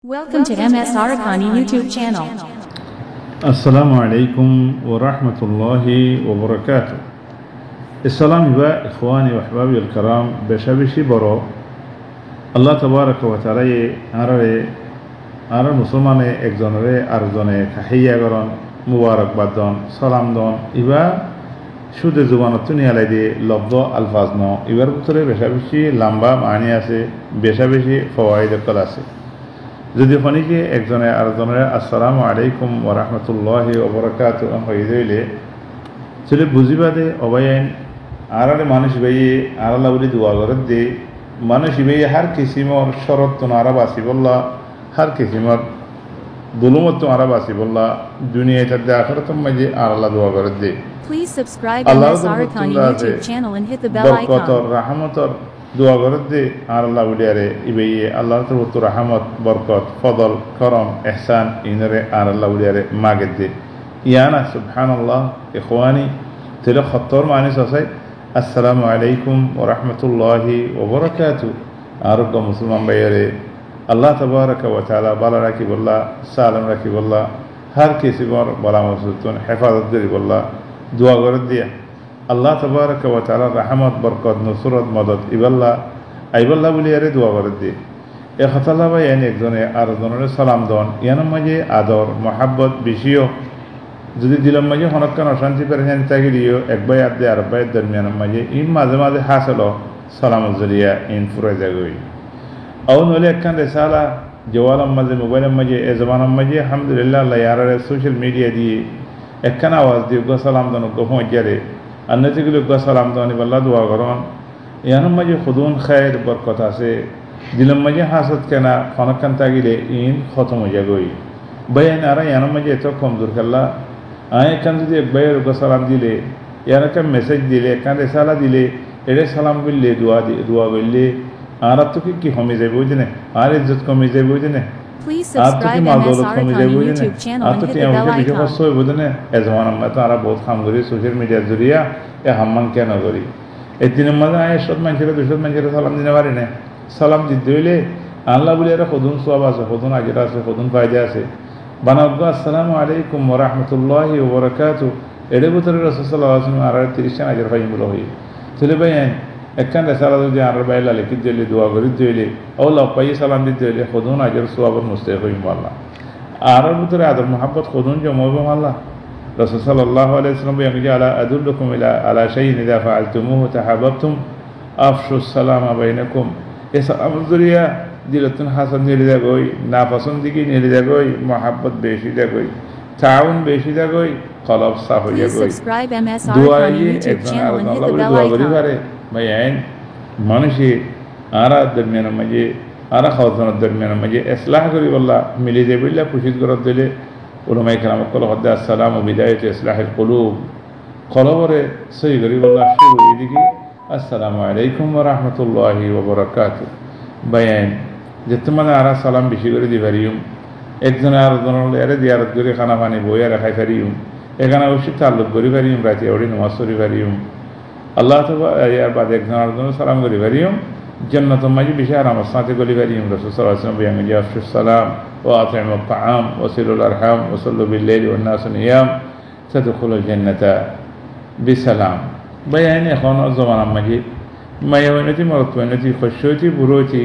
Welcome to MS Arakani YouTube channel. Assalamu alaikum wa rahmatullahi wa barakatuh. Issalam wa ikhwani wa ahbabi al-karam beshabishi boro Allah tabaraka wa ta'ala ara musulmane ekjonore arjone tahiyya goron mubarak badon salam don iba shude zubanatuni alaide lafzo alfaz no ibar butore beshabishi lamba maani আছে beshabishi fawaid kal আছে যদি ফনিকে একজনে আরেকজনের আসসালামু আলাইকুম ওয়া রাহমাতুল্লাহি ওয়া বারাকাতুহু হই দিলে ছেলে বুঝিবাদে অবায়ন আরালে মানুষ বেয়ে আরালা বলি দোয়া করে দে মানুষ বেয়ে হার কিসিমর শরত তো আরাব আসি বল্লা হার কিসিমর দুলুমত তো আরাব আসি বল্লা দুনিয়াতে আখিরাতের মাঝে আরালা দোয়া করে দে Please subscribe MS Arakani YouTube channel and hit the bell বরকতর icon. রহমতর দোয়া করে দে আর আল্লাহ উলিয়ারে ইবেয়ে আল্লাহর তরফ রহমত বরকত ফদল করম ইহসান ইনরে আর আল্লাহ উলিয়ারে মাগে দে ইয়ানা সুবহানাল্লাহ ইখওয়ানি তেলে খত্তর মানিস আছে আসসালামু আলাইকুম ওয়া রাহমাতুল্লাহি ওয়া বারাকাতুহু আরগ মুসলমান ভাইয়ারে আল্লাহ তাবারাকা ওয়া তাআলা বালা রাখি বল্লা সালাম রাখি বল্লা হর কিসি বর বালা মুসিবতুন হেফাজত করি বল্লা দোয়া করে দিয়া আল্লাহ তাবারাকা ওয়া তাআলা রহমত বরকত নুসরত মদদ আইবাল্লাহ বলি আরে দোয়া করে দিয়ে এ হতাল্লাহ ভাই এনে একজনে আরেকজনের সালাম দন ইয়ানোর মাঝে আদর মহাব্বত বেশিও যদি দিলাম মাঝে হনকান অশান্তি পেরেছেন তাকে দিও এক ভাই আদে আর ভাইয়ের দরমিয়ানের মাঝে ইন মাঝে মাঝে হাসল সালাম জরিয়া ইন ফুরে যাগই আও নলে একখান রেসালা জওয়ালাম মাঝে মোবাইলের মাঝে এ জমানার মাঝে আলহামদুলিল্লাহ আল্লাহ ইয়ারে সোশ্যাল মিডিয়া দিয়ে একখান আওয়াজ দিয়ে গো সালাম দন গো পৌঁছারে আন্নাতিগুলো গো সালাম দন ইবাল্লাহ দোয়া করন ইয়ানোর মাঝে খুদুন খায়ের বরকত আছে দিলাম মাঝে হাসত কেনা ফনকান তাগিলে ইন খতম হয়ে যাগই বাইন আর ইয়ানোর মাঝে এত কমজোর খেললা এখান যদি এক ভাইয়ের গো সালাম দিলে ইয়ার একটা মেসেজ দিলে এখান রেসালা দিলে এড়ে সালাম বললে দোয়া বললে আর তো কি কমে যাবে বুঝে না আর ইজ্জত কমে যাবে বুঝে না Please আর তো কি subscribe মাল MS দৌলত কমে যাবে Arakani বুঝে না YouTube channel আর and তো hit কি the bell আমাকে কিছু icon. কষ্ট হয় বুঝে না এ জমান আমরা তো আর বহুত কাম করি সোশ্যাল মিডিয়ার জরিয়া এ হাম্মান কেন করি এই দিনের মাঝে সব মানুষেরা দুশো মানুষেরা সালাম দিতে পারি না সালাম দিতে হইলে আল্লাহ বলি আর সদুন সব আছে সদুন আগের আছে সদুন ফায়দা আছে বানাগ্য আসসালামু আলাইকুম ওয়া রাহমাতুল্লাহি ওয়া বারাকাতুহু এর ভিতরে রাসূল সাল্লাল্লাহু আলাইহি ওয়াসাল্লাম আর 30 আগের ফাইম বলা হই চলে ভাই একখান রেসালা যদি আর বাইলা লিখি দিলে দোয়া করি দিলে আল্লাহ পাই সালাম দিতে হইলে সদুন আগের সওয়াবের মুস্তাহিক হইম আল্লাহ আর ভিতরে আদর মোহাব্বত সদুন জমাবো আল্লাহ রাসূল সাল্লাল্লাহু আলাইহি ওয়াসাল্লাম বলেন আলা আদুল্লুকুম আলা শাইইন ইযা ফাআলতুমুহু তাহাব্বাতুম আফশুস সালামা বাইনাকুম এ সালাম জরিয়া দিলতুন হাসান নিয়ে যাগই না পছন্দিকি নিয়ে যাগই মোহাব্বত বেশি যাগই তাউন বেশি যাগই কলব সাফ হয়ে Please যাগই subscribe MS দোয়া Arakani ইয়ে YouTube একজন channel and hit Allah the বলে bell দোয়া করি icon. পারে ভাই আইন মানুষে আরা দরমিয়ানের মাঝে আরা খাওয়ানোর দরমিয়ানের মাঝে ইসলাহ করি বললা মিলে যাবে বললা খুশি করার দিলে উলামায়ে কেরাম কল হদ্দা আসসালাম ও বিদায়ত ইসলাহিল কুলুব কলবরে সহি করি বললা শুরু এদিকে আসসালামু আলাইকুম ওয়া রাহমাতুল্লাহি ওয়া বারাকাতুহু বায়ান যেতে মানে আরা সালাম বেশি করে দিবারিম একজনে আরেকজনের এরে জিয়ারত করে খানা পানি বই আর খাই পারিম এখানে অবশ্যই তাল্লুক করি পারিম রাতে ওড়ি নামাজ পড়ি পারিম আল্লাহ তো ইয়ার বাদে একজন আরেকজনের সালাম করি পারিম জান্নাতুল মাঝে বেশি আরামের সাথে করি পারিম রাসূল সাল্লাল্লাহু আলাইহি ওয়াসাল্লাম বলেন যে আফশুস সালাম ওয়া আতিমুত তাআম ওয়া সিলুল আরহাম ওয়া সাল্লু বিল লাইলি ওয়ান নাসু নিয়াম তাদখুলুল জান্নাতা বিসালাম বায়ান এখন জমানার মাঝে মায়াওয়ানতি মরতওয়ানতি খুশওয়াতি বুরুতি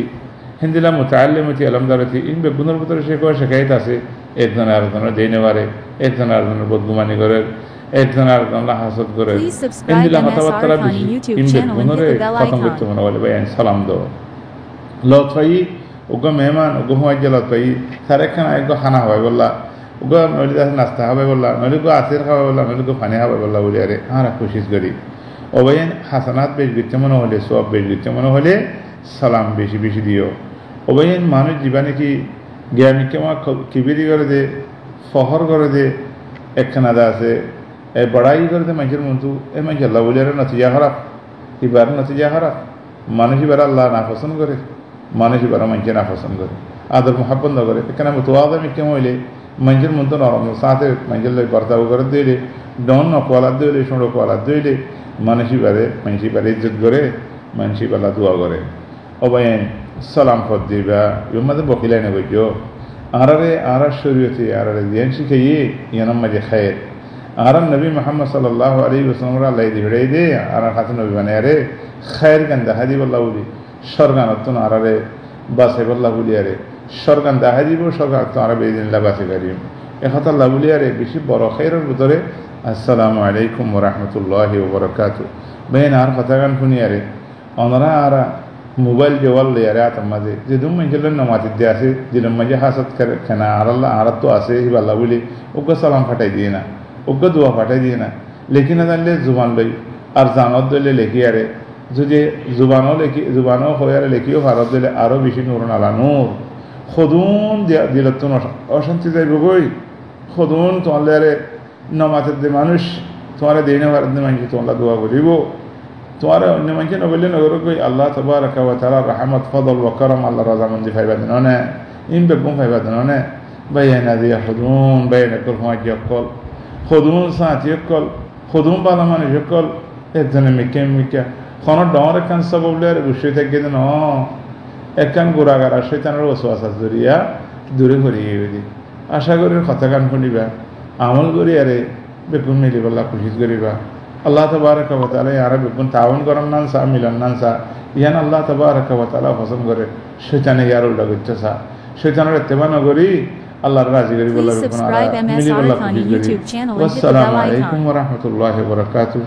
হিন্দিলা মুতাআল্লিমতি আলমদারতি ইন বেগুনের ভিতরে সে কয় শিকায়ত আছে একজন আরেকজনের দেনে পারে একজন আরেকজনের বদগুমানি করে একজন আরেকজনের হাসদ করে Please subscribe হিন্দিলা MS কথাবার্তা Arakani বেশি YouTube in channel and hit বেগুনের the bell খতম icon. করতে মনে বলে ভাই সালাম দাও লতফাই ওগো মেহমান ওগো হুয়াজ্জা লতফাই সারেখান আইগো খানা হবে বললা ওগো নলি দাস নাস্তা হবে বললা নলি গো আসির খাবে বললা নলি গো পানি হবে বললা বলি আরে আর কোশিশ করি ওবাইন হাসানাত বেশ গিতে মনে হলে সব বেশ গিতে মনে হলে সালাম বেশি বেশি দিও ওবাইন মানুষ জীবনে কি জ্ঞানী কেমা কিবিরি করে দে ফহর করে দে একখানা দা আছে এ বড়াই করে দে মানুষের মন্তু এ মানুষ আল্লাহ বলি আরে নতিজা খারাপ এবার নতিজা খারাপ মানুষ এবার আল্লাহ না পছন্দ করে মানুষ এবার মানুষে না পছন্দ করে আদর মহাব্বত না করে এখানে তোয়াদামি কেমন হইলে মানুষের মতো নরম সাথে মানুষের বর্তাব করে দিলে ডন নকওয়ালাত দিলে সোঁড়ো কোয়ালাত দিলে মানুষ এবারে ইজ্জত করে মানুষ এবার দোয়া করে অবায়ন সালাম ফত দিবা এর মধ্যে বকিলাই না বইজ আরা শরীয়তে আরারে দিয়ান শিখাইয়ে ইয়ানাম মাঝে খায়ের আরার নবী মোহাম্মদ সাল্লাল্লাহু আলাইহি ওয়াসাল্লাম আল্লাহ দি ভিড়াই দে আরার হাতে নবী বানায় রে খায়ের গান দেখা দিব আল্লাহ বলি স্বর্গানত্তন আরারে বাসে বল্লাহ বলি আরে স্বর্গান দেখা দিব স্বর্গানত্তন আরা বেদিনিল্লাহ বাসে গাড়িম এখাত আল্লাহ বলি আরে বেশি বড় খায়ের ভিতরে আসসালামু আলাইকুম ওয়া রাহমাতুল্লাহি ওয়া বারাকাতুহু বেন আর কথা গান শুনি আরে অনরা আরা মোবাইল জওয়াল লে আরে আতার মাঝে যে দুম মঞ্জিল নমাতি দিয়ে আছে দিলের মাঝে হাসত করে কেনা আর আল্লাহ আর তো আছে হিব আল্লাহ বলি ওকে সালাম ফাটাই দিয়ে না ওকে দোয়া ফাটাই দিয়ে না লেখি না জানলে জুবান লই আর জানত দিলে লেখি আরে যদি জুবানও হয়ে আরে লেখিও ভারত দিলে আরও বেশি নূর নালা নূর সদুন দিল তো অশান্তি যাইব গই সদুন তোমার আরে নমাতের যে মানুষ তোমার দিন ভারত মানুষ তোমার দোয়া করিব তোমার অন্য মানুষে নবলে নগর কই আল্লাহ তাবারাকা ওয়া তাআলা রহমত ফদল ওয়া করম আল্লাহ রাজামন্দি ফাইবা দেন না ইন বেগুম ফাইবা দেন না বাইনা দিয়া খুদুন বাইনা কল হুয়াজি কল খুদুন সাথী কল খুদুন বালা মানুষ কল একজনে মিকা কোন ডর কান সববলের বিষয় থেকে দেন একখান গোড়াগারা শয়তানের ওয়াসওয়াসা জরিয়া দূরে করিয়ে দি আশা করি কথা কান শুনিবা আমল করি আরে বেগুন মিলি বল্লা খুশি করিবা আল্লাহ তাবারাকা ওয়া তাআলা ইয়ারা বেগুন তাওন করন নান সা মিলান নান সা ইয়ান আল্লাহ তাবারাকা ওয়া তাআলা পছন্দ করে শয়তানে ইয়ার উল্টা করতেছা শয়তানের ইত্তেবা না করি আল্লাহর রাজি করি বল্লা বেগুন মিলি বল্লা খুশি করি আসসালামু আলাইকুম ওয়া রাহমাতুল্লাহি ওয়া বারাকাতুহু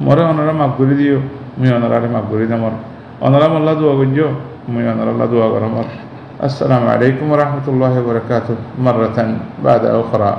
মরে ওনারা মাফ করে দিও মুই ওনারে মাফ করে দামর ওনারা আল্লাহ দোয়া করিও মুই ওনারা আল্লাহ দোয়া করমর আসসালামু আলাইকুম ওয়া রাহমাতুল্লাহি ওয়া বারাকাতুহু মাররাতান বাদা উখরা